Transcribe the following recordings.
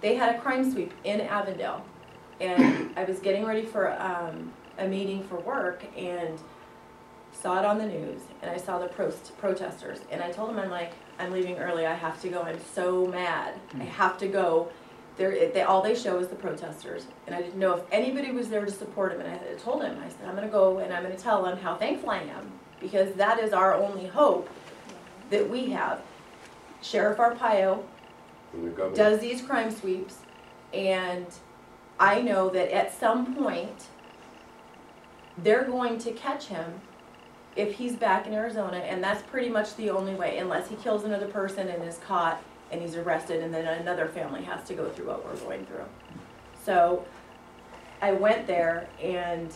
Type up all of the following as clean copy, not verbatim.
they had a crime sweep in Avondale, and I was getting ready for a meeting for work, and saw it on the news, and I saw the protesters, and I told them, I'm like, I'm leaving early, I have to go, I'm so mad, I have to go. All they show is the protesters, and I didn't know if anybody was there to support him, and I told him, I said, I'm going to go and I'm going to tell him how thankful I am, because that is our only hope that we have. Sheriff Arpaio does these crime sweeps, and I know that at some point they're going to catch him if he's back in Arizona, and that's pretty much the only way, unless he kills another person and is caught and he's arrested, and then another family has to go through what we're going through. So I went there, and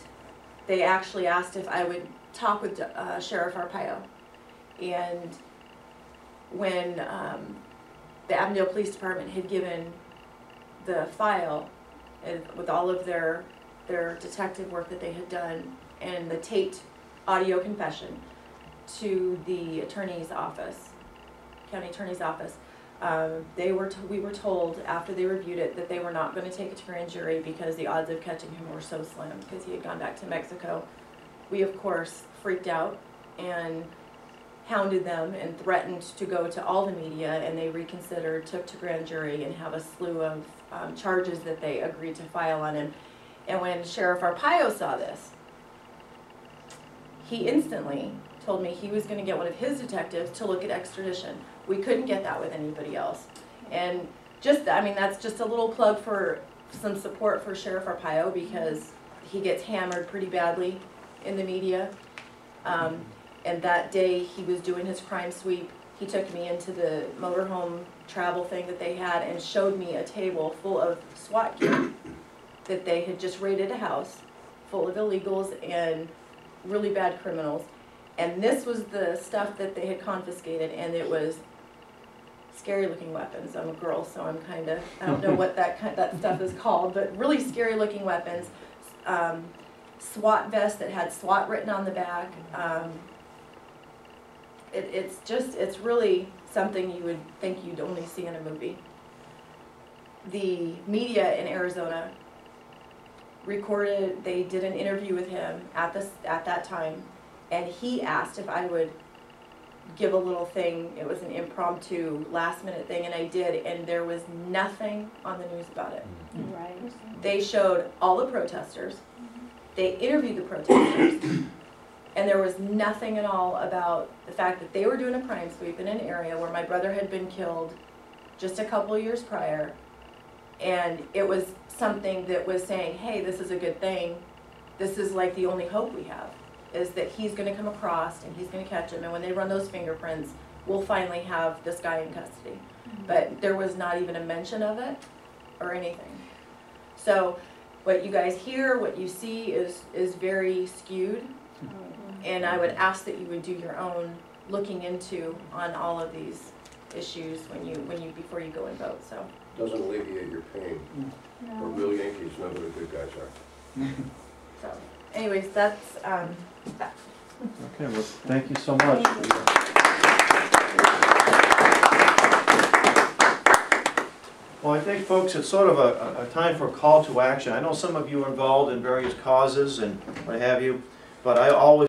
they actually asked if I would talk with Sheriff Arpaio. And when the Avondale Police Department had given the file with all of their detective work that they had done and the taped audio confession to the attorney's office, county attorney's office, we were told after they reviewed it that they were not going to take it to grand jury because the odds of catching him were so slim because he had gone back to Mexico. We of course freaked out and hounded them and threatened to go to all the media, and they reconsidered, took to grand jury, and have a slew of charges that they agreed to file on him. And when Sheriff Arpaio saw this, he instantly told me he was going to get one of his detectives to look at extradition. We couldn't get that with anybody else. And just, I mean, that's just a little plug for some support for Sheriff Arpaio, because he gets hammered pretty badly in the media. And that day he was doing his crime sweep, he took me into the motorhome travel thing that they had and showed me a table full of SWAT gear that they had just raided a house full of illegals and really bad criminals. And this was the stuff that they had confiscated, and it was scary looking weapons. I'm a girl, so I'm kind of, I don't know what that stuff is called, but really scary looking weapons. SWAT vests that had SWAT written on the back. It's really something you would think you'd only see in a movie. The media in Arizona recorded, they did an interview with him at that time, and he asked if I would give a little thing. It was an impromptu last minute thing, and I did, and there was nothing on the news about it. Right. They showed all the protesters, they interviewed the protesters, and there was nothing at all about the fact that they were doing a crime sweep in an area where my brother had been killed just a couple of years prior. And it was something that was saying, hey, this is a good thing. This is like the only hope we have, is that he's going to come across and he's going to catch him. And when they run those fingerprints, we'll finally have this guy in custody. But there was not even a mention of it or anything. So what you guys hear, what you see is very skewed. And I would ask that you would do your own looking into on all of these issues before you go and vote. So doesn't alleviate your pain. No. But real Yankees know who the good guys are. So, anyways, that's that. Okay, well, thank you so much. Well, I think, folks, it's sort of a time for a call to action. I know some of you are involved in various causes and what have you, but I always